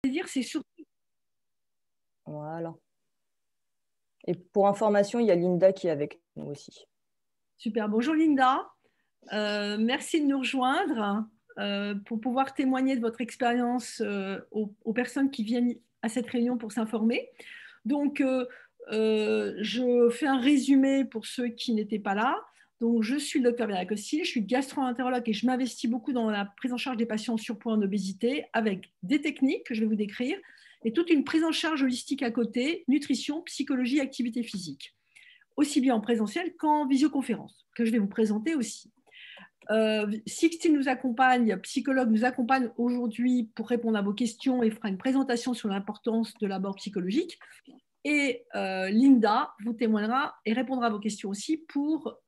dire, c'est surtout… Voilà. Et pour information, il y a Linda qui est avec nous aussi. Super. Bonjour Linda. Merci de nous rejoindre pour pouvoir témoigner de votre expérience aux personnes qui viennent à cette réunion pour s'informer. Donc, je fais un résumé pour ceux qui n'étaient pas là. Donc, je suis le docteur Vera Costil, je suis gastro-entérologue et je m'investis beaucoup dans la prise en charge des patients en surpoids et en obésité avec des techniques que je vais vous décrire et toute une prise en charge holistique à côté, nutrition, psychologie, activité physique, aussi bien en présentiel qu'en visioconférence, que je vais vous présenter aussi. Sixtine nous accompagne, psychologue nous accompagne aujourd'hui pour répondre à vos questions et fera une présentation sur l'importance de l'abord psychologique. Et Linda vous témoignera et répondra à vos questions aussi pour,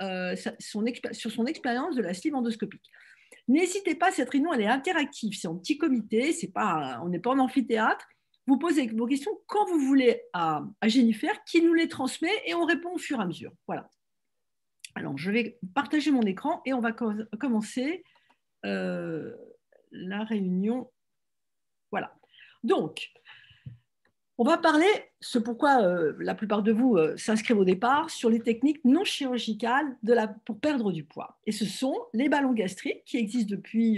sur son expérience de la sleeve endoscopique. N'hésitez pas, cette réunion elle est interactive, c'est en petit comité, on n'est pas en amphithéâtre. Vous posez vos questions quand vous voulez à Jennifer, qui nous les transmet et on répond au fur et à mesure. Voilà. Alors, je vais partager mon écran et on va commencer la réunion. Voilà. Donc, on va parler, ce pourquoi la plupart de vous s'inscrivent au départ, sur les techniques non chirurgicales pour perdre du poids. Et ce sont les ballons gastriques qui existent depuis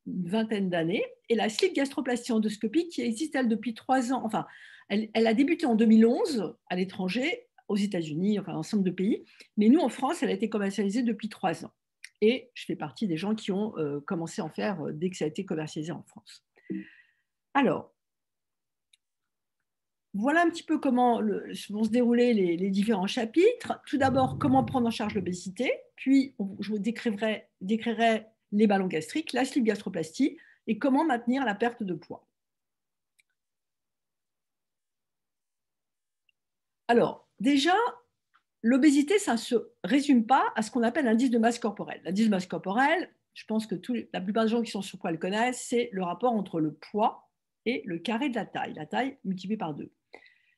une vingtaine d'années et la sleeve gastroplastie endoscopique qui existe, elle, depuis 3 ans. Enfin, elle a débuté en 2011 à l'étranger, aux États-Unis, enfin, un ensemble de pays. Mais nous, en France, elle a été commercialisée depuis 3 ans. Et je fais partie des gens qui ont commencé à en faire dès que ça a été commercialisé en France. Alors, voilà un petit peu comment vont se dérouler les différents chapitres. Tout d'abord, comment prendre en charge l'obésité. Puis, je vous décrirai les ballons gastriques, la sleeve gastroplastie et comment maintenir la perte de poids. Alors, déjà, l'obésité, ça ne se résume pas à ce qu'on appelle l'indice de masse corporelle. L'indice de masse corporelle, je pense que la plupart des gens qui sont sur poids le connaissent, c'est le rapport entre le poids et le carré de la taille multipliée par 2.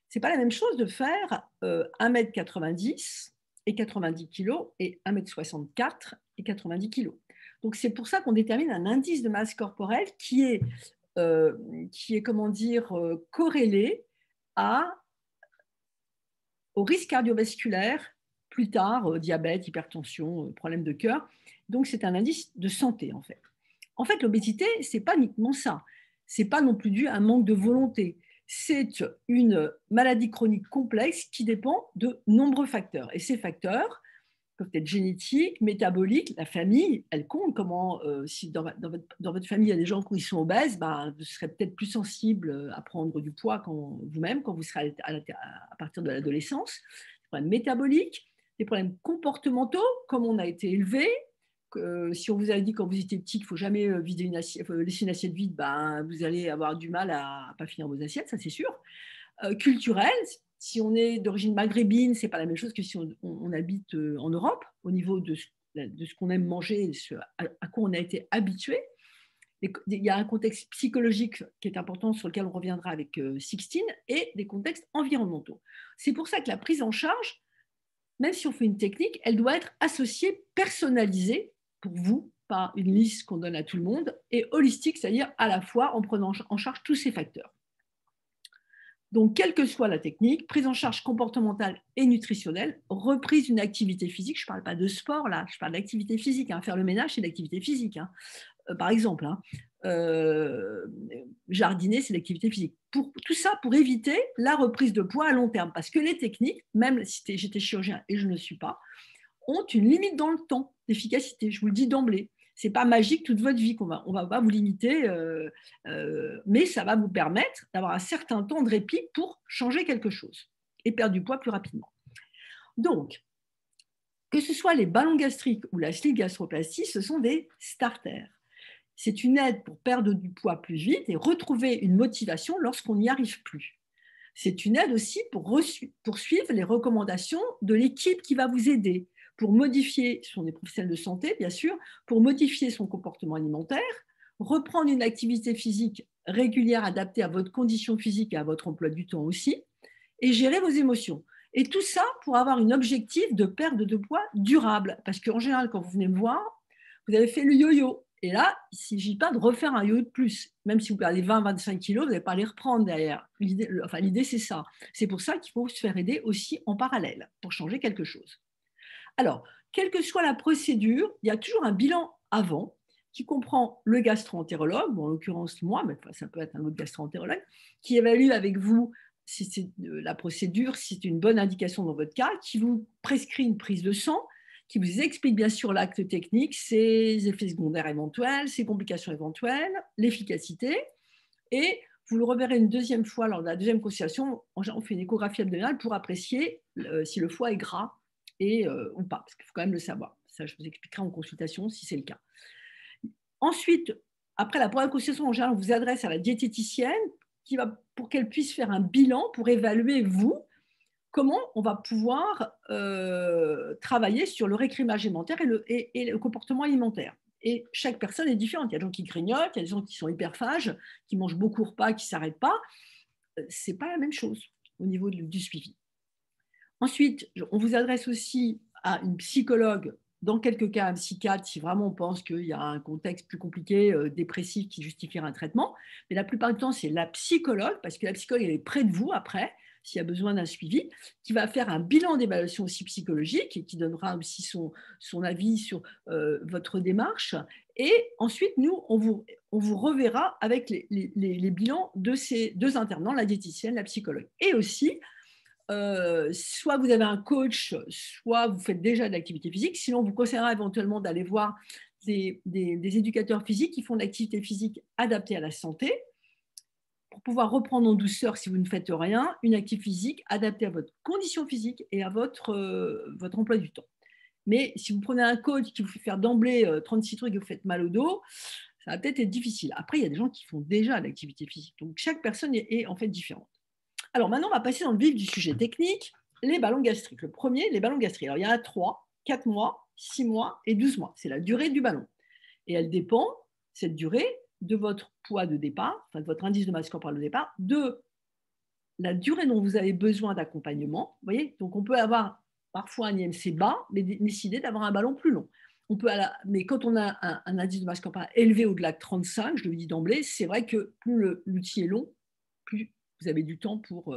Ce n'est pas la même chose de faire 1,90 m et 90 kg et 1,64 m et 90 kg. Donc, c'est pour ça qu'on détermine un indice de masse corporelle qui est comment dire, corrélé au risque cardiovasculaire, plus tard, diabète, hypertension, problème de cœur. Donc, c'est un indice de santé, en fait. En fait, l'obésité, ce n'est pas uniquement ça. Ce n'est pas non plus dû à un manque de volonté. C'est une maladie chronique complexe qui dépend de nombreux facteurs. Et ces facteurs peuvent être génétiques, métaboliques, la famille, elle compte. Si dans votre famille, il y a des gens qui sont obèses, vous serez peut-être plus sensible à prendre du poids vous-même quand vous serez à partir de l'adolescence. Des problèmes métaboliques, des problèmes comportementaux, comme on a été élevé. Si on vous a dit quand vous étiez petit qu'il ne faut jamais laisser une assiette vide, vous allez avoir du mal à ne pas finir vos assiettes, ça c'est sûr. Culturel, si on est d'origine maghrébine, ce n'est pas la même chose que si on habite en Europe, au niveau de ce qu'on aime manger, à quoi on a été habitué. Il y a un contexte psychologique qui est important, sur lequel on reviendra avec Sixtine, et des contextes environnementaux. C'est pour ça que la prise en charge, même si on fait une technique, elle doit être associée, personnalisée pour vous, pas une liste qu'on donne à tout le monde, et holistique, c'est-à-dire à la fois en prenant en charge tous ces facteurs. Donc, quelle que soit la technique, prise en charge comportementale et nutritionnelle, reprise d'une activité physique, je ne parle pas de sport là, je parle d'activité physique. Faire le ménage, c'est l'activité physique. Par exemple, jardiner, c'est l'activité physique. Tout ça pour éviter la reprise de poids à long terme. Parce que les techniques, même si j'étais chirurgien et je ne le suis pas, ont une limite dans le temps d'efficacité. Je vous le dis d'emblée. Ce n'est pas magique toute votre vie, on va pas vous limiter, mais ça va vous permettre d'avoir un certain temps de répit pour changer quelque chose et perdre du poids plus rapidement. Donc, que ce soit les ballons gastriques ou la sleeve gastroplastie, ce sont des starters. C'est une aide pour perdre du poids plus vite et retrouver une motivation lorsqu'on n'y arrive plus. C'est une aide aussi pour suivre les recommandations de l'équipe qui va vous aider, pour modifier, ce sont des professionnels de santé bien sûr, pour modifier son comportement alimentaire, reprendre une activité physique régulière adaptée à votre condition physique et à votre emploi du temps aussi, et gérer vos émotions. Et tout ça pour avoir un objectif de perte de poids durable. Parce qu'en général, quand vous venez me voir, vous avez fait le yo-yo. Et là, il ne s'agit pas de refaire un yo-yo de plus. Même si vous perdez 20-25 kilos, vous n'allez pas les reprendre derrière. L'idée, c'est ça. C'est pour ça qu'il faut se faire aider aussi en parallèle pour changer quelque chose. Alors, quelle que soit la procédure, il y a toujours un bilan avant qui comprend le gastro-entérologue, bon, en l'occurrence moi, mais ça peut être un autre gastro-entérologue, qui évalue avec vous si c'est la procédure, si c'est une bonne indication dans votre cas, qui vous prescrit une prise de sang, qui vous explique bien sûr l'acte technique, ses effets secondaires éventuels, ses complications éventuelles, l'efficacité, et vous le reverrez une deuxième fois lors de la deuxième consultation. On fait une échographie abdominale pour apprécier si le foie est gras ou pas, parce qu'il faut quand même le savoir. Ça, je vous expliquerai en consultation si c'est le cas. Ensuite, après la première consultation, en général, on vous adresse à la diététicienne pour qu'elle puisse faire un bilan pour évaluer, vous, comment on va pouvoir travailler sur le rééquilibrage alimentaire et le comportement alimentaire. Et chaque personne est différente. Il y a des gens qui grignotent, il y a des gens qui sont hyperphages, qui mangent beaucoup de repas, qui ne s'arrêtent pas. Ce n'est pas la même chose au niveau du suivi. Ensuite, on vous adresse aussi à une psychologue, dans quelques cas un psychiatre, si vraiment on pense qu'il y a un contexte plus compliqué, dépressif, qui justifierait un traitement. Mais la plupart du temps, c'est la psychologue, parce que la psychologue, elle est près de vous après, s'il y a besoin d'un suivi, qui va faire un bilan d'évaluation aussi psychologique et qui donnera aussi son avis sur votre démarche. Et ensuite, nous, on vous reverra avec les bilans de ces deux intervenants, la diététicienne, la psychologue. Et aussi, soit vous avez un coach, soit vous faites déjà de l'activité physique. Sinon, on vous conseillera éventuellement d'aller voir des éducateurs physiques qui font de l'activité physique adaptée à la santé pour pouvoir reprendre en douceur, si vous ne faites rien, une activité physique adaptée à votre condition physique et à votre emploi du temps. Mais si vous prenez un coach qui vous fait faire d'emblée 36 trucs et vous faites mal au dos, ça va peut-être être difficile. Après, il y a des gens qui font déjà de l'activité physique. Donc, chaque personne est en fait différente. Alors maintenant, on va passer dans le vif du sujet technique, les ballons gastriques. Le premier, les ballons gastriques. Alors, il y en a 3, 4 mois, 6 mois et 12 mois. C'est la durée du ballon. Et elle dépend, cette durée, de votre poids de départ, enfin de votre indice de masse corporelle de départ, de la durée dont vous avez besoin d'accompagnement. Vous voyez, donc on peut avoir parfois un IMC bas, mais décider d'avoir un ballon plus long. Mais quand on a un indice de masse corporelle élevé au-delà de 35, je le dis d'emblée, c'est vrai que plus l'outil est long, plus vous avez du temps pour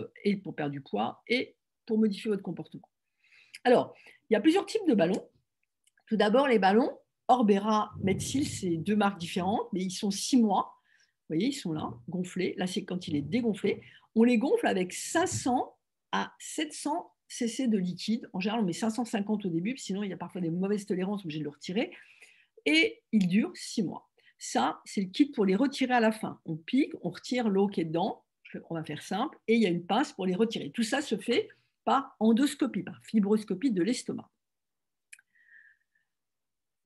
perdre du poids et pour modifier votre comportement. Alors, il y a plusieurs types de ballons. Tout d'abord, les ballons Orbera, Medsil, c'est deux marques différentes, mais ils sont 6 mois. Vous voyez, ils sont là, gonflés. Là, c'est quand il est dégonflé. On les gonfle avec 500 à 700 cc de liquide. En général, on met 550 au début, sinon il y a parfois des mauvaises tolérances, obligé de le retirer. Et il dure 6 mois. Ça, c'est le kit pour les retirer à la fin. On pique, on retire l'eau qui est dedans. On va faire simple. Et il y a une pince pour les retirer. Tout ça se fait par endoscopie, par fibroscopie de l'estomac.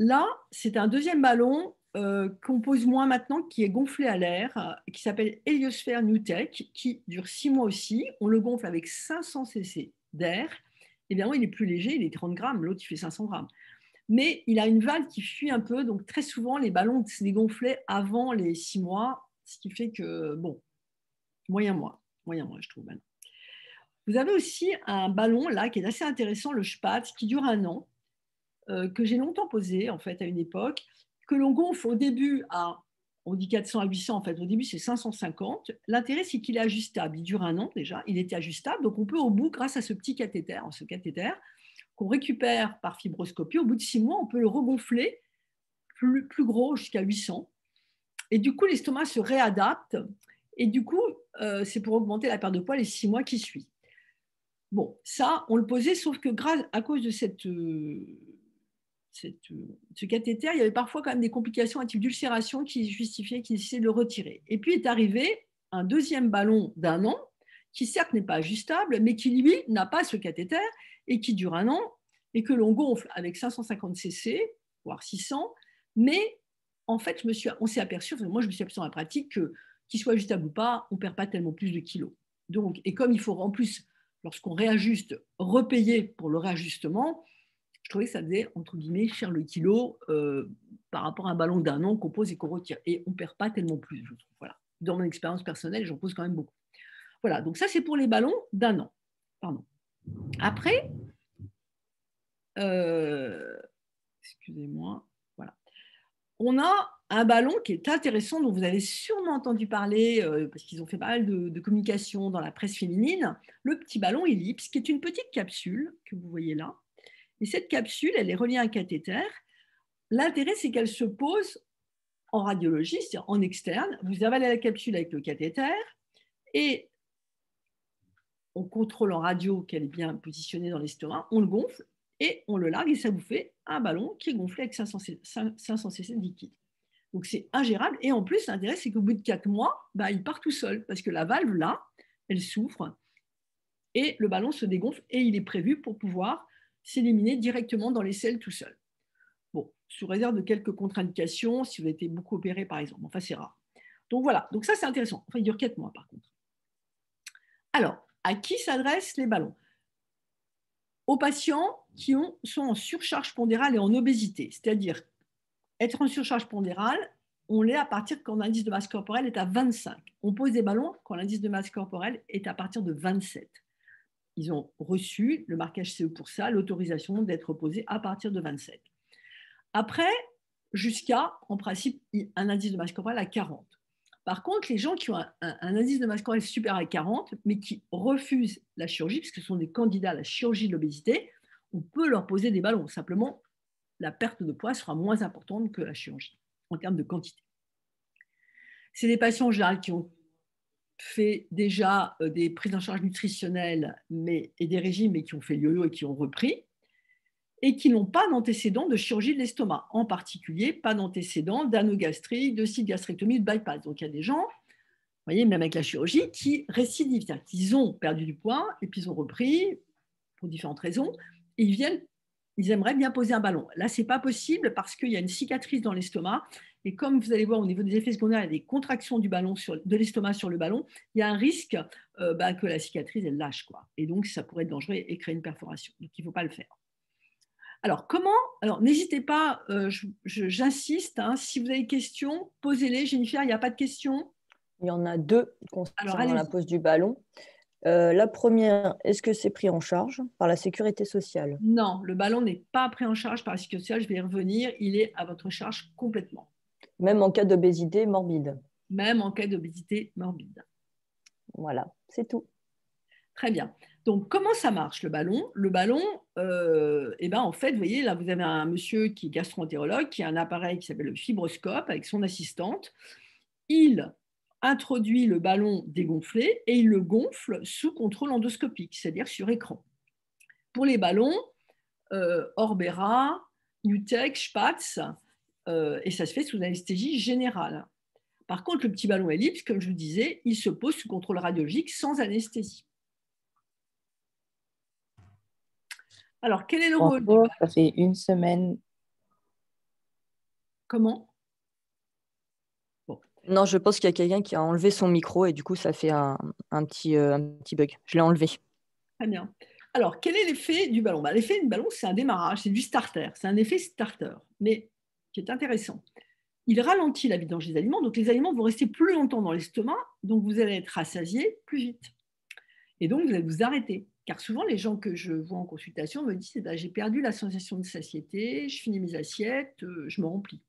Là, c'est un deuxième ballon qu'on pose moins maintenant, qui est gonflé à l'air, qui s'appelle Heliosphère NewTech, qui dure 6 mois aussi. On le gonfle avec 500 cc d'air. Évidemment, il est plus léger, il est 30 grammes, l'autre, il fait 500 grammes. Mais il a une valve qui fuit un peu, donc très souvent, les ballons se dégonflaient avant les 6 mois, ce qui fait que, bon, moyen mois, je trouve maintenant. Vous avez aussi un ballon, là, qui est assez intéressant, le Spatz, qui dure 1 an, que j'ai longtemps posé, en fait, à une époque, que l'on gonfle au début on dit 400 à 800, en fait, au début, c'est 550. L'intérêt, c'est qu'il est ajustable. Il dure 1 an déjà, il était ajustable, donc on peut au bout, grâce à ce petit cathéter, qu'on récupère par fibroscopie, au bout de 6 mois, on peut le regonfler plus gros, jusqu'à 800. Et du coup, l'estomac se réadapte, et du coup, c'est pour augmenter la perte de poids les 6 mois qui suivent. Bon, ça, on le posait, sauf que à cause de ce cathéter, il y avait parfois quand même des complications à type d'ulcération qui justifiaient qu'il essaie de le retirer. Et puis est arrivé un deuxième ballon d'1 an, qui certes n'est pas ajustable, mais qui lui n'a pas ce cathéter et qui dure 1 an et que l'on gonfle avec 550 cc, voire 600. Mais en fait, on s'est aperçu, moi je me suis aperçu dans la pratique, que qu'il soit ajustable ou pas, on ne perd pas tellement plus de kilos. Donc, et comme il faut en plus, lorsqu'on réajuste, repayer pour le réajustement, je trouvais que ça faisait, entre guillemets, cher le kilo par rapport à un ballon d'1 an qu'on pose et qu'on retire. Et on ne perd pas tellement plus, je trouve. Voilà. Dans mon expérience personnelle, j'en pose quand même beaucoup. Voilà, donc ça, c'est pour les ballons d'1 an. Pardon. Après, excusez-moi, voilà. On a un ballon qui est intéressant, dont vous avez sûrement entendu parler, parce qu'ils ont fait pas mal de communication dans la presse féminine, le petit ballon ellipse, qui est une petite capsule que vous voyez là. Et cette capsule, elle est reliée à un cathéter. L'intérêt, c'est qu'elle se pose en radiologie, c'est-à-dire en externe. Vous avalez la capsule avec le cathéter et on contrôle en radio qu'elle est bien positionnée dans l'estomac, on le gonfle et on le largue et ça vous fait un ballon qui est gonflé avec 500 cc de liquide. Donc c'est ingérable et en plus l'intérêt c'est qu'au bout de 4 mois, il part tout seul parce que la valve là, elle s'ouvre et le ballon se dégonfle et il est prévu pour pouvoir s'éliminer directement dans les selles tout seul. Bon, sous réserve de quelques contre-indications, si vous avez été beaucoup opéré par exemple, enfin c'est rare. Donc voilà, donc ça c'est intéressant. Enfin il dure 4 mois par contre. Alors, à qui s'adressent les ballons? Aux patients qui sont en surcharge pondérale et en obésité, c'est-à-dire être en surcharge pondérale, on l'est à partir quand l'indice de masse corporelle est à 25. On pose des ballons quand l'indice de masse corporelle est à partir de 27. Ils ont reçu le marquage CE pour ça, l'autorisation d'être posés à partir de 27. Après, jusqu'à, en principe, un indice de masse corporelle à 40. Par contre, les gens qui ont un indice de masse corporelle supérieur à 40, mais qui refusent la chirurgie, parce que ce sont des candidats à la chirurgie de l'obésité, on peut leur poser des ballons. Simplement, la perte de poids sera moins importante que la chirurgie en termes de quantité. C'est des patients en général qui ont fait déjà des prises en charge nutritionnelles et des régimes, mais qui ont fait le yo-yo et qui ont repris, et qui n'ont pas d'antécédent de chirurgie de l'estomac, en particulier pas d'antécédent d'anogastrique, de site gastrectomie, de bypass. Donc il y a des gens, vous voyez, même avec la chirurgie, qui récidivent, c'est-à-dire qu'ils ont perdu du poids et puis ils ont repris pour différentes raisons, et ils aimeraient bien poser un ballon. Là, ce n'est pas possible parce qu'il y a une cicatrice dans l'estomac. Et comme vous allez voir au niveau des effets secondaires, il y a des contractions de l'estomac sur le ballon, il y a un risque que la cicatrice, elle lâche, quoi. Et donc, ça pourrait être dangereux et créer une perforation. Donc, il ne faut pas le faire. Alors, comment? Alors, n'hésitez pas, j'insiste, si vous avez des questions, posez-les. Jennifer, il n'y a pas de questions? Il y en a deux concernant la pose du ballon. La première, est-ce que c'est pris en charge par la sécurité sociale? Non, le ballon n'est pas pris en charge par la sécurité sociale, je vais y revenir, il est à votre charge complètement. Même en cas d'obésité morbide? Même en cas d'obésité morbide. Voilà, c'est tout. Très bien. Donc, comment ça marche le ballon? Le ballon, en fait, vous voyez, là, vous avez un monsieur qui est gastro-entérologue, qui a un appareil qui s'appelle le fibroscope avec son assistante. Il introduit le ballon dégonflé et il le gonfle sous contrôle endoscopique, c'est-à-dire sur écran. Pour les ballons, Orbera, Nutec, Spatz, et ça se fait sous anesthésie générale. Par contre, le petit ballon ellipse, comme je vous disais, il se pose sous contrôle radiologique sans anesthésie. Alors, quel est le rôle du ballon? Ça fait une semaine. Comment? Non, je pense qu'il y a quelqu'un qui a enlevé son micro et du coup, ça fait un petit bug. Je l'ai enlevé. Très bien. Alors, quel est l'effet du ballon? L'effet du ballon, c'est un démarrage, c'est du starter. C'est un effet starter, mais qui est intéressant. Il ralentit la vidange des aliments, donc les aliments vont rester plus longtemps dans l'estomac, donc vous allez être rassasié plus vite. Et donc, vous allez vous arrêter. Car souvent, les gens que je vois en consultation me disent j'ai perdu la sensation de satiété, je finis mes assiettes, je me remplis.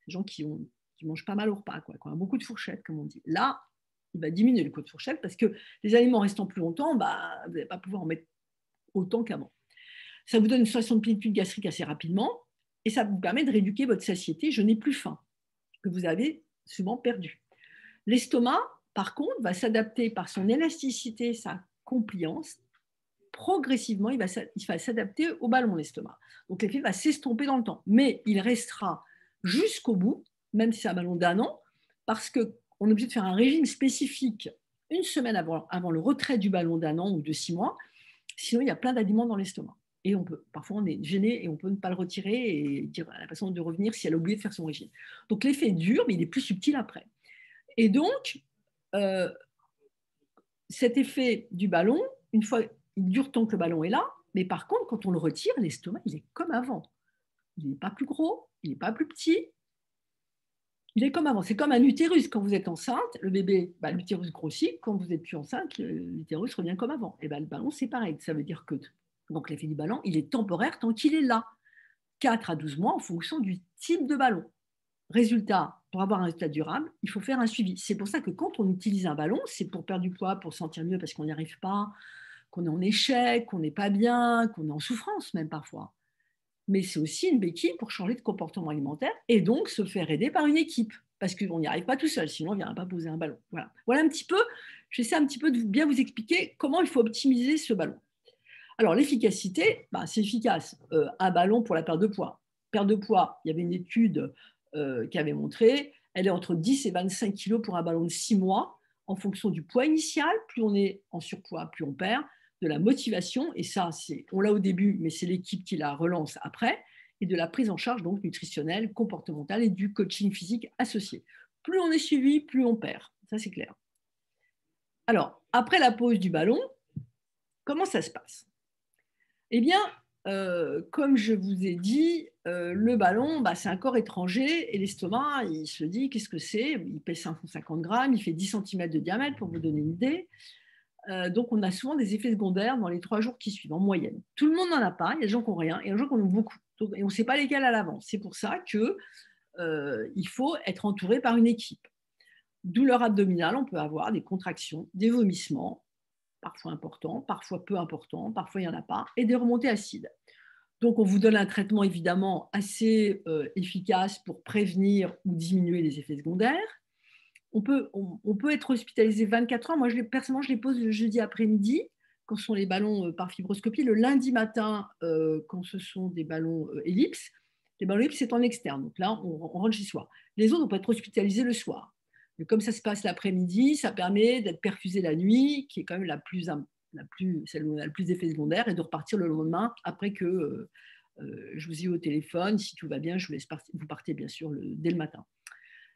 Les gens qui mangent pas mal au repas, qui ont beaucoup de fourchettes, comme on dit. Là, il va diminuer le coup de fourchette parce que les aliments restant plus longtemps, vous n'allez pas pouvoir en mettre autant qu'avant. Ça vous donne une sensation de plénitude gastrique assez rapidement et ça vous permet de rééduquer votre satiété. Je n'ai plus faim, que vous avez souvent perdu. L'estomac, par contre, va s'adapter par son élasticité, sa compliance. Progressivement, il va s'adapter au ballon, l'estomac. Donc, l'effet va s'estomper dans le temps. Mais il restera jusqu'au bout, même si c'est un ballon d'1 an, parce qu'on est obligé de faire un régime spécifique une semaine avant le retrait du ballon d'1 an ou de 6 mois. Sinon, il y a plein d'aliments dans l'estomac. Et parfois, on est gêné et on peut ne pas le retirer et dire à la personne de revenir si elle a oublié de faire son régime. Donc, l'effet est dur, mais il est plus subtil après. Et donc, cet effet du ballon, une fois, il dure tant que le ballon est là, mais par contre, quand on le retire, l'estomac, il est comme avant. Il n'est pas plus gros, il n'est pas plus petit. Il est comme avant. C'est comme un utérus. Quand vous êtes enceinte, le bébé, l'utérus grossit. Quand vous n'êtes plus enceinte, l'utérus revient comme avant. Et le ballon, c'est pareil. Ça veut dire que donc l'effet du ballon, il est temporaire tant qu'il est là. 4 à 12 mois en fonction du type de ballon. résultat, pour avoir un résultat durable, il faut faire un suivi. C'est pour ça que quand on utilise un ballon, c'est pour perdre du poids, pour se sentir mieux parce qu'on n'y arrive pas, qu'on est en échec, qu'on n'est pas bien, qu'on est en souffrance même parfois. Mais c'est aussi une béquille pour changer de comportement alimentaire et donc se faire aider par une équipe. Parce qu'on n'y arrive pas tout seul, sinon on ne viendra pas poser un ballon. Voilà un petit peu, j'essaie un petit peu de bien vous expliquer comment il faut optimiser ce ballon. Alors l'efficacité, c'est efficace. Un ballon pour la perte de poids. Perte de poids, il y avait une étude qui avait montré, elle est entre 10 et 25 kilos pour un ballon de 6 mois, en fonction du poids initial. Plus on est en surpoids, plus on perd, de la motivation, et ça, on l'a au début, mais c'est l'équipe qui la relance après, et de la prise en charge donc nutritionnelle, comportementale et du coaching physique associé. Plus on est suivi, plus on perd. Ça, c'est clair. Alors, après la pose du ballon, comment ça se passe? Eh bien, comme je vous ai dit, le ballon, c'est un corps étranger et l'estomac, il se dit qu'est-ce que c'est? Il pèse 550 grammes, il fait 10 cm de diamètre pour vous donner une idée. Donc, on a souvent des effets secondaires dans les 3 jours qui suivent, en moyenne. Tout le monde n'en a pas, il y a des gens qui n'ont rien, et il y a des gens qui en ont beaucoup. Et on ne sait pas lesquels à l'avance. C'est pour ça qu'il faut être entouré par une équipe. Douleur abdominale, on peut avoir des contractions, des vomissements, parfois importants, parfois peu importants, parfois il n'y en a pas, et des remontées acides. Donc, on vous donne un traitement évidemment assez efficace pour prévenir ou diminuer les effets secondaires. On peut être hospitalisé 24 heures. Moi, personnellement, je les pose le jeudi après-midi, quand ce sont les ballons par fibroscopie, le lundi matin, quand ce sont des ballons ellipses. Les ballons ellipses, c'est en externe. Donc là, on rentre chez soi. Les autres, on peut être hospitalisés le soir. Mais comme ça se passe l'après-midi, ça permet d'être perfusé la nuit, qui est quand même celle où on a le plus d'effets secondaires, et de repartir le lendemain après que je vous ai eu au téléphone. Si tout va bien, je vous laisse partir. Vous partez bien sûr dès le matin.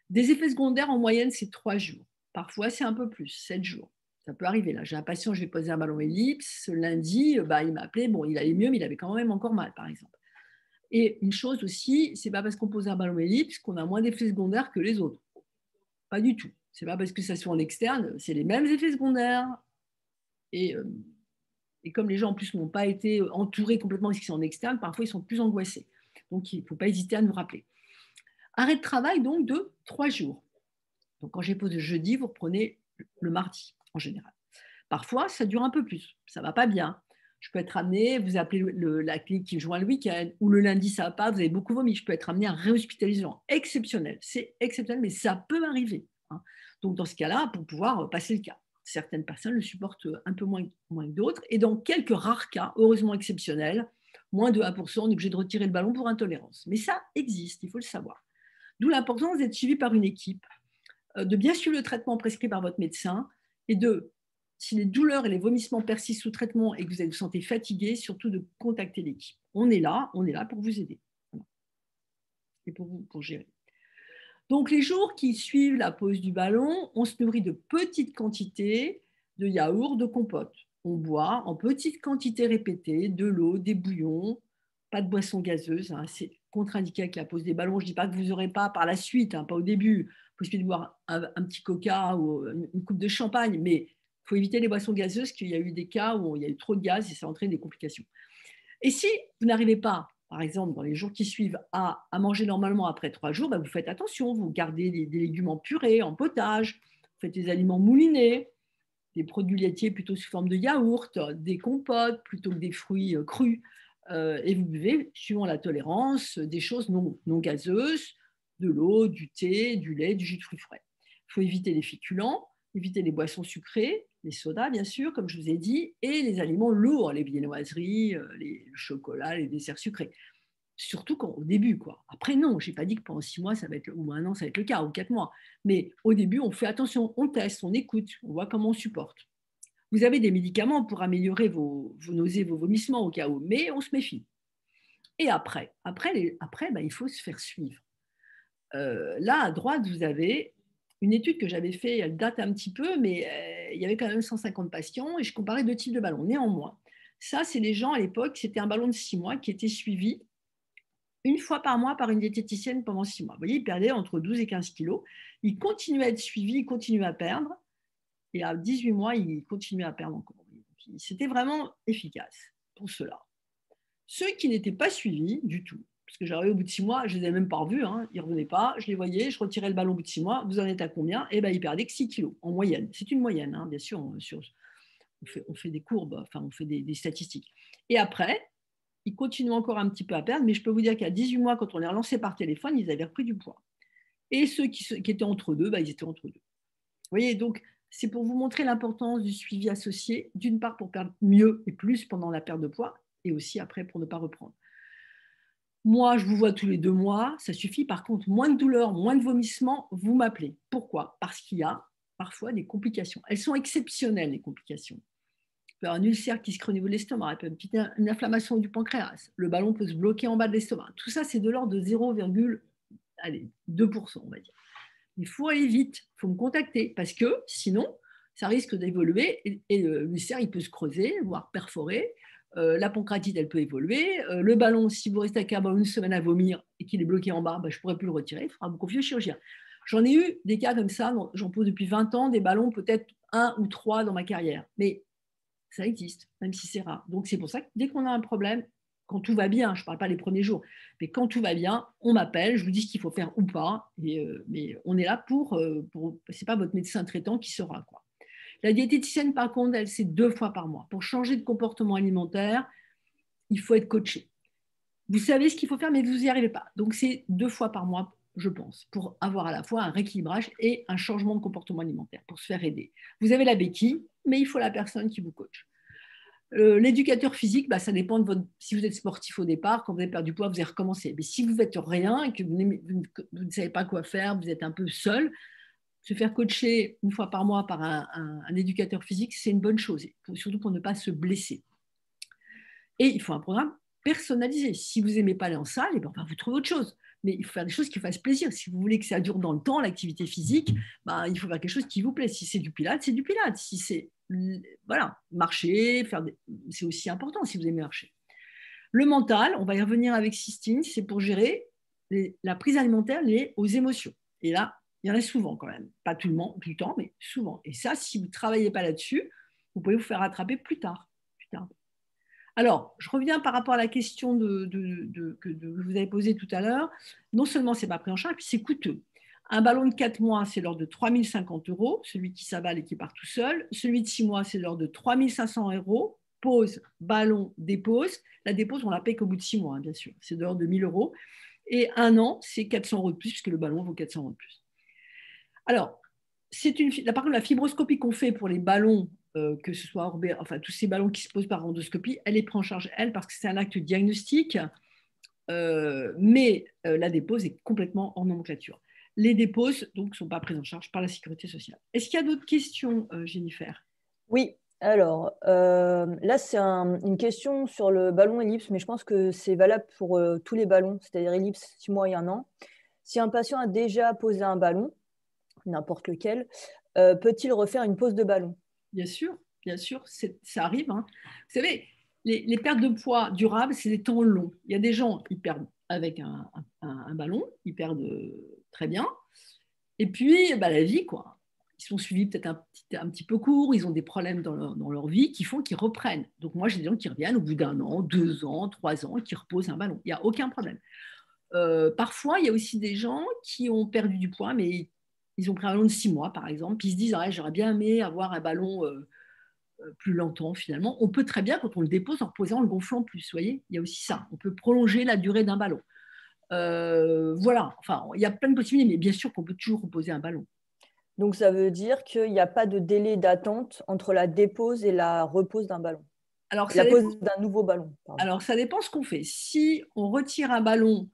Des effets secondaires, en moyenne, c'est 3 jours. Parfois, c'est un peu plus, 7 jours. Ça peut arriver. Là, j'ai un patient, je vais poser un ballon ellipse. Ce lundi, il m'a appelé. Bon, il allait mieux, mais il avait quand même encore mal, par exemple. Et une chose aussi, c'est pas parce qu'on pose un ballon ellipse qu'on a moins d'effets secondaires que les autres. Pas du tout. C'est pas parce que ça soit en externe, c'est les mêmes effets secondaires. Et comme les gens en plus n'ont pas été entourés complètement parce qu'ils sont en externe, parfois ils sont plus angoissés. Donc il ne faut pas hésiter à nous rappeler. Arrêt de travail donc de 3 jours. Donc quand j'ai posé jeudi, vous reprenez le mardi en général. Parfois, ça dure un peu plus. Ça ne va pas bien. Je peux être amené, vous appelez la clinique qui me joint le week-end, ou le lundi, ça ne va pas, vous avez beaucoup vomi. Je peux être amené à réhospitaliser. Exceptionnel. C'est exceptionnel, mais ça peut arriver. Donc dans ce cas-là, pour pouvoir passer le cas. Certaines personnes le supportent un peu moins que d'autres. Et dans quelques rares cas, heureusement exceptionnels, moins de 1%, on est obligé de retirer le ballon pour intolérance. Mais ça existe, il faut le savoir. D'où l'importance d'être suivi par une équipe, de bien suivre le traitement prescrit par votre médecin et si les douleurs et les vomissements persistent sous traitement et que vous vous sentez fatigué, surtout de contacter l'équipe. On est là pour vous aider et pour gérer. Donc, les jours qui suivent la pose du ballon, on se nourrit de petites quantités de yaourt, de compote. On boit en petites quantités répétées de l'eau, des bouillons, pas de boissons gazeuses. C'est contre-indiqué avec la pose des ballons. Je ne dis pas que vous n'aurez pas par la suite, pas au début, possibilité de boire un petit coca ou une coupe de champagne, mais il faut éviter les boissons gazeuses, qu'il y a eu des cas où il y a eu trop de gaz et ça entraîne des complications. Et si vous n'arrivez pas, par exemple, dans les jours qui suivent, à manger normalement après 3 jours, vous faites attention, vous gardez des légumes en purée, en potage, vous faites des aliments moulinés, des produits laitiers plutôt sous forme de yaourt, des compotes plutôt que des fruits crus, et vous buvez, suivant la tolérance, des choses non gazeuses, de l'eau, du thé, du lait, du jus de fruits frais. Il faut éviter les féculents, éviter les boissons sucrées, les sodas bien sûr, comme je vous ai dit, et les aliments lourds, les viennoiseries, le chocolat, les desserts sucrés. Surtout au début, quoi. Après, non, je n'ai pas dit que pendant 6 mois, ça va être, ou 1 an, ça va être le cas, ou 4 mois. Mais au début, on fait attention, on teste, on écoute, on voit comment on supporte. Vous avez des médicaments pour améliorer vos nausées, vos vomissements au cas où, mais on se méfie. Et après il faut se faire suivre. Là, à droite, vous avez une étude que j'avais faite, elle date un petit peu, mais il y avait quand même 150 patients et je comparais 2 types de ballons. Néanmoins, ça, c'est les gens à l'époque, c'était un ballon de 6 mois qui était suivi une fois par mois par une diététicienne pendant 6 mois. Vous voyez, ils perdaient entre 12 et 15 kilos. Ils continuaient à être suivis, ils continuaient à perdre. Et à 18 mois, ils continuaient à perdre encore. C'était vraiment efficace pour cela. Ceux qui n'étaient pas suivis du tout, parce que j'arrivais au bout de 6 mois, je ne les avais même pas revus, hein, ils ne revenaient pas, je les voyais, je retirais le ballon au bout de 6 mois, vous en êtes à combien? Et ben, ils perdaient que 6 kilos en moyenne. C'est une moyenne, hein, bien sûr, on fait des courbes, enfin, on fait des statistiques. Et après, ils continuent encore un petit peu à perdre, mais je peux vous dire qu'à 18 mois, quand on les relançait par téléphone, ils avaient repris du poids. Et ceux qui étaient entre deux, bah, ils étaient entre deux. Vous voyez, donc c'est pour vous montrer l'importance du suivi associé, d'une part pour perdre mieux et plus pendant la perte de poids, et aussi après pour ne pas reprendre. Moi, je vous vois tous les 2 mois, ça suffit. Par contre, moins de douleur, moins de vomissements, vous m'appelez. Pourquoi? Parce qu'il y a parfois des complications. Elles sont exceptionnelles, les complications. Il peut y avoir un ulcère qui se crée au niveau de l'estomac, il peut y avoir une inflammation du pancréas, le ballon peut se bloquer en bas de l'estomac. Tout ça, c'est de l'ordre de 0,2%, on va dire. Il faut aller vite, il faut me contacter, parce que sinon, ça risque d'évoluer et l'ulcère, il peut se creuser, voire perforer. La pancréatite, elle peut évoluer. Le ballon, si vous restez à Carbone une semaine à vomir et qu'il est bloqué en bas, je ne pourrai plus le retirer, il faudra vous confier au chirurgien. J'en ai eu des cas comme ça, j'en pose depuis 20 ans, des ballons, peut-être 1 ou 3 dans ma carrière. Mais ça existe, même si c'est rare. Donc c'est pour ça que dès qu'on a un problème, quand tout va bien, je ne parle pas les premiers jours, mais quand tout va bien, on m'appelle, je vous dis ce qu'il faut faire ou pas, mais on est là pour c'est pas votre médecin traitant qui saura, quoi. La diététicienne, par contre, elle, c'est 2 fois par mois. Pour changer de comportement alimentaire, il faut être coaché. Vous savez ce qu'il faut faire, mais vous n'y arrivez pas. Donc, c'est 2 fois par mois, je pense, pour avoir à la fois un rééquilibrage et un changement de comportement alimentaire, pour se faire aider. Vous avez la béquille, mais il faut la personne qui vous coach. L'éducateur physique, ça dépend de votre. Si vous êtes sportif au départ, quand vous avez perdu du poids, vous allez recommencer. Mais si vous ne faites rien et que vous ne savez pas quoi faire, vous êtes un peu seul, se faire coacher 1 fois par mois par un éducateur physique, c'est une bonne chose, surtout pour ne pas se blesser. Et il faut un programme personnalisé. Si vous n'aimez pas aller en salle, on va vous trouver autre chose. Mais il faut faire des choses qui vous fassent plaisir. Si vous voulez que ça dure dans le temps, l'activité physique, il faut faire quelque chose qui vous plaît. Si c'est du pilates, c'est du pilates. Si c'est marcher, c'est aussi important si vous aimez marcher. Le mental, on va y revenir avec Sistine, c'est pour gérer la prise alimentaire liée aux émotions. Et là, il y en a souvent quand même. Pas tout le temps, mais souvent. Et ça, si vous ne travaillez pas là-dessus, vous pouvez vous faire rattraper plus tard. Alors, je reviens par rapport à la question que vous avez posée tout à l'heure. Non seulement ce n'est pas pris en charge, puis c'est coûteux. Un ballon de 4 mois, c'est l'ordre de 3 050 €, celui qui s'avale et qui part tout seul. Celui de 6 mois, c'est l'ordre de 3 500 €. Pause, ballon, dépose. La dépose, on la paye qu'au bout de 6 mois, hein, bien sûr. C'est de l'ordre de 1 000 €. Et 1 an, c'est 400 € de plus, puisque le ballon vaut 400 € de plus. Alors, par contre, la fibroscopie qu'on fait pour les ballons, que ce soit tous ces ballons qui se posent par endoscopie, elle est prise en charge, elle, parce que c'est un acte diagnostique, mais la dépose est complètement hors nomenclature. Les déposes, donc, ne sont pas prises en charge par la sécurité sociale. Est-ce qu'il y a d'autres questions, Jennifer? Oui, alors là, c'est une question sur le ballon ellipse, mais je pense que c'est valable pour tous les ballons, c'est-à-dire ellipse 6 mois et 1 an. Si un patient a déjà posé un ballon, n'importe lequel, peut-il refaire une pose de ballon? Bien sûr, ça arrive, hein. Vous savez, les pertes de poids durables, c'est des temps longs. Il y a des gens qui perdent avec un ballon, ils perdent très bien. Et puis, la vie, quoi. Ils sont suivis peut-être un petit peu court, ils ont des problèmes dans leur vie qui font qu'ils reprennent. Donc, moi, j'ai des gens qui reviennent au bout d'1 an, 2 ans, 3 ans, et qui reposent un ballon. Il n'y a aucun problème. Parfois, il y a aussi des gens qui ont perdu du poids, mais ils ont pris un ballon de 6 mois, par exemple, puis ils se disent j'aurais bien aimé avoir un ballon plus longtemps, finalement. On peut très bien, quand on le dépose, en reposant, le gonflant plus. Vous voyez, il y a aussi ça. On peut prolonger la durée d'un ballon. Voilà, enfin, il y a plein de possibilités, mais bien sûr qu'on peut toujours reposer un ballon. Donc, ça veut dire qu'il n'y a pas de délai d'attente entre la dépose et la repose d'un ballon. Alors, la pose d'un nouveau ballon. Pardon. Alors, ça dépend ce qu'on fait. Si on retire un ballon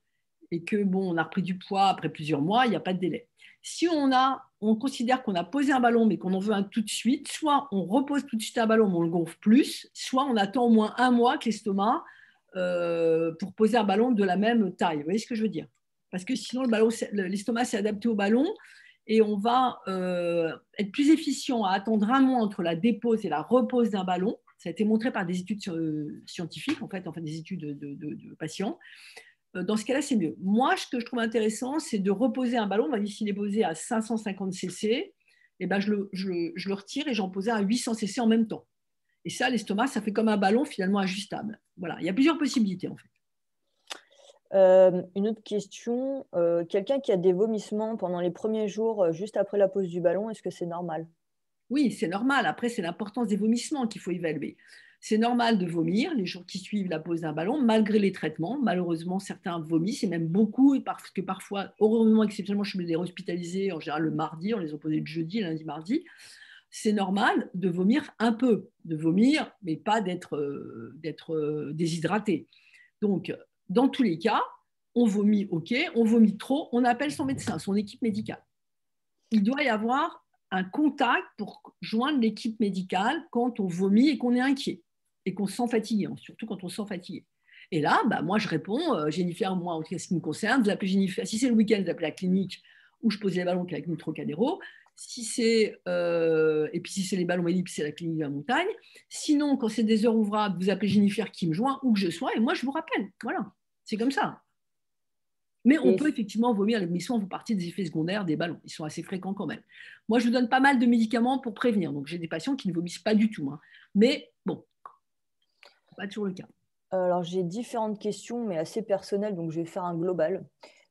et que on a repris du poids après plusieurs mois, il n'y a pas de délai. Si on considère qu'on a posé un ballon mais qu'on en veut un tout de suite, soit on repose tout de suite un ballon mais on le gonfle plus, soit on attend au moins 1 mois que l'estomac pour poser un ballon de la même taille. Vous voyez ce que je veux dire? Parce que sinon, l'estomac s'est adapté au ballon et on va être plus efficient à attendre 1 mois entre la dépose et la repose d'un ballon. Ça a été montré par des études scientifiques, en fait des études de patients. Dans ce cas-là, c'est mieux. Moi, ce que je trouve intéressant, c'est de reposer un ballon. On va dire s'il est posé à 550 cc, et je le retire et j'en pose un à 800 cc en même temps. Et ça, l'estomac, ça fait comme un ballon finalement ajustable. Voilà, il y a plusieurs possibilités en fait. Une autre question, quelqu'un qui a des vomissements pendant les premiers jours, juste après la pose du ballon, est-ce que c'est normal? Oui, c'est normal. Après, c'est l'importance des vomissements qu'il faut évaluer. C'est normal de vomir les jours qui suivent la pose d'un ballon, malgré les traitements. Malheureusement, certains vomissent, et même beaucoup, parce que parfois, heureusement, exceptionnellement, je suis les hospitalisés en général le mardi, on les opposait le jeudi, lundi, mardi. C'est normal de vomir un peu, de vomir, mais pas d'être déshydraté. Donc, dans tous les cas, on vomit, ok, on vomit trop, on appelle son médecin, son équipe médicale. Il doit y avoir un contact pour joindre l'équipe médicale quand on vomit et qu'on est inquiet et qu'on se sent fatigué, surtout quand on se sent fatigué. Et là, bah, moi, je réponds, Jennifer, moi, en ce qui me concerne, vous appelez Jennifer. Si c'est le week-end, vous appelez la clinique où je pose les ballons avec une Trocadéro. Si c'est, et puis si c'est les ballons ellipses, c'est la clinique de la montagne. Sinon, quand c'est des heures ouvrables, vous appelez Jennifer qui me joint, où que je sois, et moi, je vous rappelle. Voilà, c'est comme ça. Mais on Et peut effectivement vomir. Les vomissements font partie des effets secondaires des ballons. Ils sont assez fréquents quand même. Moi, je vous donne pas mal de médicaments pour prévenir. Donc, j'ai des patients qui ne vomissent pas du tout, hein. Mais bon, pas toujours le cas. alors, j'ai différentes questions, mais assez personnelles, donc je vais faire un global.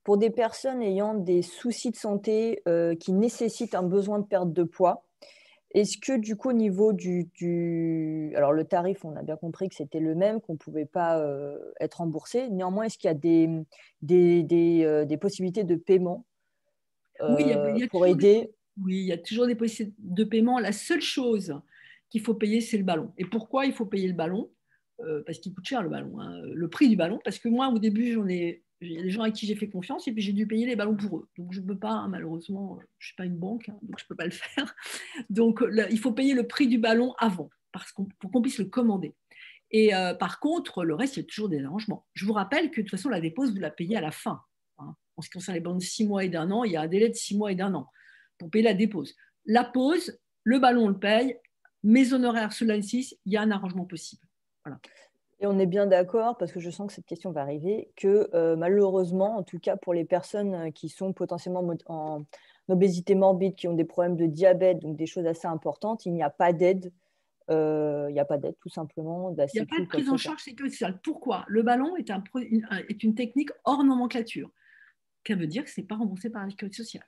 Pour des personnes ayant des soucis de santé qui nécessitent un besoin de perte de poids, est-ce que du coup, au niveau Alors, le tarif, on a bien compris que c'était le même, qu'on ne pouvait pas être remboursé. Néanmoins, est-ce qu'il y a des possibilités de paiement Oui, il y a pour toujours aider? oui, il y a toujours des possibilités de paiement. La seule chose qu'il faut payer, c'est le ballon. Et pourquoi il faut payer le ballon? Parce qu'il coûte cher le ballon, hein. Le prix du ballon. Parce que moi, au début, il y a des gens à qui j'ai fait confiance et puis j'ai dû payer les ballons pour eux. Donc je ne peux pas, hein, malheureusement, je ne suis pas une banque, hein, donc je ne peux pas le faire. Donc il faut payer le prix du ballon avant pour qu'on puisse le commander. Et par contre, le reste, il y a toujours des arrangements. Je vous rappelle que de toute façon, la dépose, vous la payez à la fin, hein. En ce qui concerne les ballons de 6 mois et d'1 an, il y a un délai de 6 mois et d'1 an pour payer la dépose. La pause, le ballon, on le paye. Mes honoraires sur l'ANSIS, il y a un arrangement possible. Voilà. Et on est bien d'accord, parce que je sens que cette question va arriver, que malheureusement, en tout cas pour les personnes qui sont potentiellement en obésité morbide, qui ont des problèmes de diabète, donc des choses assez importantes, il n'y a pas d'aide. Il n'y a pas d'aide, tout simplement, de la Il n'y a pas Sécu de ou quoi que prise ce en soit. charge sécurité sociale. Pourquoi? Le ballon est une technique hors nomenclature. Ça veut dire que ce n'est pas remboursé par la sécurité sociale.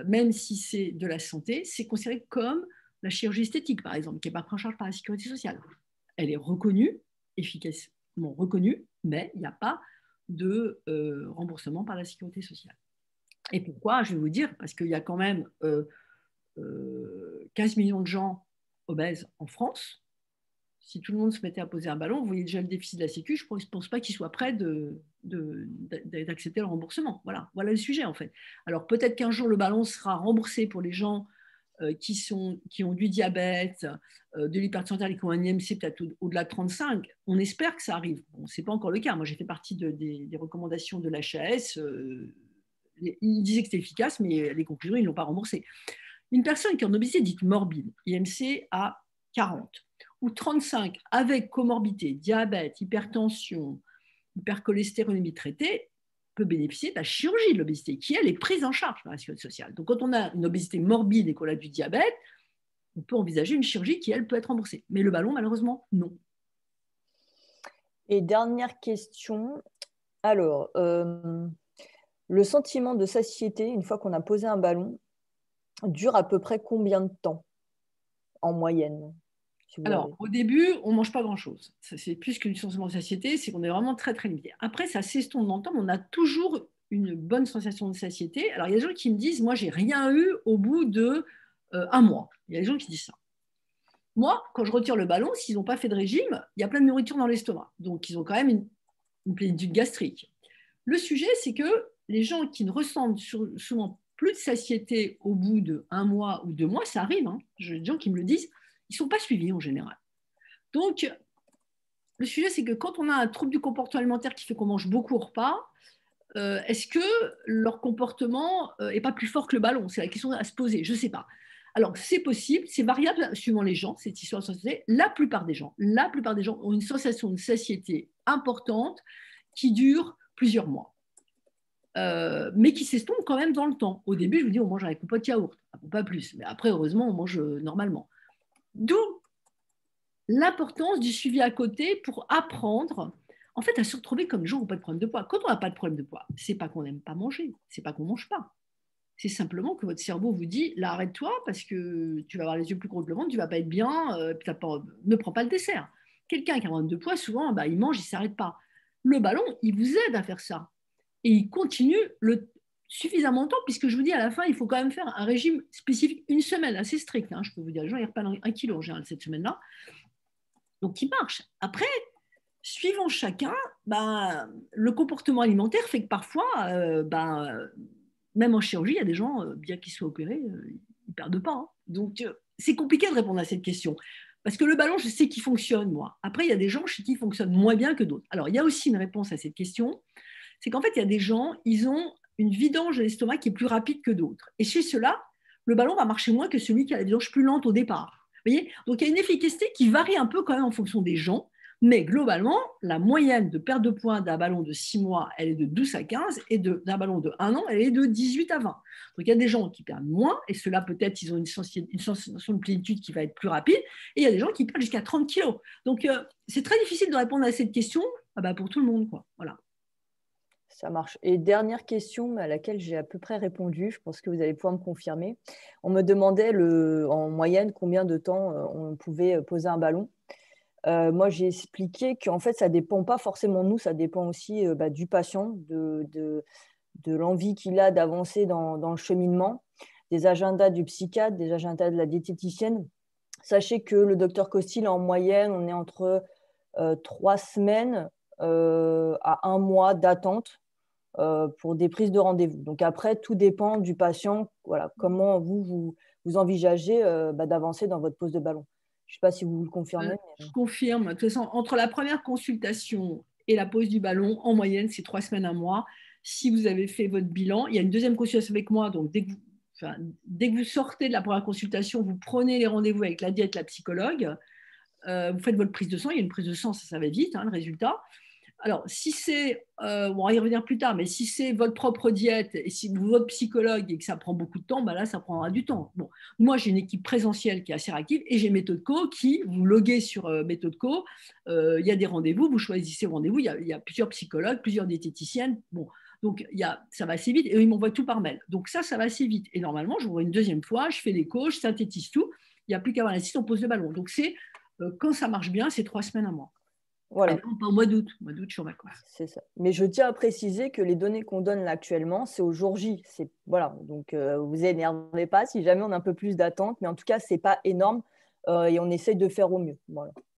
Même si c'est de la santé, c'est considéré comme la chirurgie esthétique, par exemple, qui n'est pas prise en charge par la sécurité sociale. Elle est reconnue, efficacement reconnue, mais il n'y a pas de remboursement par la sécurité sociale. Et pourquoi? Je vais vous dire, parce qu'il y a quand même 15 millions de gens obèses en France. Si tout le monde se mettait à poser un ballon, vous voyez déjà le déficit de la Sécu, je ne pense pas qu'il soit prêt d'accepter le remboursement. Voilà le sujet en fait. Alors peut-être qu'un jour le ballon sera remboursé pour les gens qui ont du diabète, de l'hypertension et qui ont un IMC peut-être au-delà de 35. On espère que ça arrive. Bon, ce n'est pas encore le cas. Moi, j'ai fait partie des recommandations de l'HAS. Ils disaient que c'était efficace, mais les conclusions, ils ne l'ont pas remboursé. Une personne qui est en obésité dite morbide, IMC à 40 ou 35 avec comorbidité, diabète, hypertension, hypercholestérolémie traitée, peut bénéficier de la chirurgie de l'obésité, qui, elle, est prise en charge par la sécurité sociale. Donc, quand on a une obésité morbide et qu'on a du diabète, on peut envisager une chirurgie qui, elle, peut être remboursée. Mais le ballon, malheureusement, non. Et dernière question. Alors, le sentiment de satiété, une fois qu'on a posé un ballon, dure à peu près combien de temps en moyenne, si vous Alors, avez? au début, on ne mange pas grand-chose. C'est plus qu'une sensation de satiété, c'est qu'on est vraiment très, très limité. Après, ça s'estompe dans le temps, mais on a toujours une bonne sensation de satiété. Alors, il y a des gens qui me disent, moi, j'ai rien eu au bout de 1 mois. Il y a des gens qui disent ça. Moi, quand je retire le ballon, s'ils n'ont pas fait de régime, il y a plein de nourriture dans l'estomac. Donc, ils ont quand même une plénitude gastrique. Le sujet, c'est que les gens qui ne ressentent souvent plus de satiété au bout d'1 mois ou 2 mois, ça arrive, hein. J'ai des gens qui me le disent, ils ne sont pas suivis en général. Donc, le sujet, c'est que quand on a un trouble du comportement alimentaire qui fait qu'on mange beaucoup au repas, est-ce que leur comportement n'est pas plus fort que le ballon? C'est la question à se poser, je ne sais pas. Alors, c'est possible, c'est variable suivant les gens, cette histoire de satiété. La plupart des gens ont une sensation de satiété importante qui dure plusieurs mois, mais qui s'estompe quand même dans le temps. Au début, je vous dis, on mange avec compote de yaourt, pas plus. Mais après, heureusement, on mange normalement. D'où l'importance du suivi à côté pour apprendre. en fait, à se retrouver comme des gens qui n'ont pas de problème de poids. Quand on n'a pas de problème de poids, c'est pas qu'on n'aime pas manger, c'est pas qu'on ne mange pas. C'est simplement que votre cerveau vous dit, là, arrête-toi parce que tu vas avoir les yeux plus gros que le ventre, tu vas pas être bien, ne prends pas le dessert. Quelqu'un qui a un problème de poids, souvent, bah, il mange, il ne s'arrête pas. Le ballon, il vous aide à faire ça. Et il continue suffisamment de temps, puisque je vous dis, à la fin, il faut quand même faire un régime spécifique, une semaine assez strict. Je peux vous dire, les gens, ils reprennent 1 kilo en général cette semaine-là. Donc, il marche. Après, suivant chacun, ben, le comportement alimentaire fait que parfois, même en chirurgie, il y a des gens, bien qu'ils soient opérés, ils ne perdent pas. Donc, c'est compliqué de répondre à cette question. Parce que le ballon, je sais qu'il fonctionne, moi. Après, il y a des gens chez qui il fonctionne moins bien que d'autres. Alors, il y a aussi une réponse à cette question. C'est qu'en fait, il y a des gens, ils ont une vidange de l'estomac qui est plus rapide que d'autres. Et chez ceux-là, le ballon va marcher moins que celui qui a la vidange plus lente au départ. Vous voyez? Donc, il y a une efficacité qui varie un peu quand même en fonction des gens. Mais globalement, la moyenne de perte de poids d'un ballon de 6 mois, elle est de 12 à 15, et d'un ballon de 1 an, elle est de 18 à 20. Donc il y a des gens qui perdent moins, et ceux-là, peut-être, ils ont une sensation de plénitude qui va être plus rapide, et il y a des gens qui perdent jusqu'à 30 kilos. Donc c'est très difficile de répondre à cette question pour tout le monde, quoi. Voilà. Ça marche. Et dernière question à laquelle j'ai à peu près répondu, je pense que vous allez pouvoir me confirmer. On me demandait en moyenne combien de temps on pouvait poser un ballon. Moi, j'ai expliqué qu'en fait, ça ne dépend pas forcément de nous, ça dépend aussi du patient, de l'envie qu'il a d'avancer dans le cheminement, des agendas du psychiatre, des agendas de la diététicienne. Sachez que le docteur Costil, en moyenne, on est entre 3 semaines à 1 mois d'attente pour des prises de rendez-vous. Donc après, tout dépend du patient. Voilà, comment vous envisagez d'avancer dans votre pose de ballon. Je ne sais pas si vous le confirmez. Je confirme. De toute façon, entre la première consultation et la pose du ballon, en moyenne, c'est 3 semaines, 1 mois. Si vous avez fait votre bilan, il y a une deuxième consultation avec moi. Donc, dès que vous sortez de la première consultation, vous prenez les rendez-vous avec la diète, la psychologue. Vous faites votre prise de sang. Il y a une prise de sang, ça va vite, le résultat. Alors, si c'est, on va y revenir plus tard, mais si c'est votre propre diète et si votre psychologue et que ça prend beaucoup de temps, là, ça prendra du temps. Bon, moi, j'ai une équipe présentielle qui est assez réactive et j'ai Méthode Co qui, vous loguez sur Méthode Co, il y a des rendez-vous, vous choisissez rendez-vous, il y a plusieurs psychologues, plusieurs diététiciennes. Bon, donc ça va assez vite et ils m'envoient tout par mail. Donc ça va assez vite. Et normalement, je vous vois une deuxième fois, je fais l'écho, je synthétise tout. Il n'y a plus qu'à avoir l'assist, on pose le ballon. Donc quand ça marche bien, c'est 3 semaines, 1 mois. Voilà. Non, pas au mois d'août. Au mois d'août, je suis en vacances. C'est ça. Mais je tiens à préciser que les données qu'on donne là actuellement, c'est au jour J. Voilà. Donc, vous énervez pas si jamais on a un peu plus d'attente. Mais en tout cas, ce n'est pas énorme et on essaye de faire au mieux. Voilà.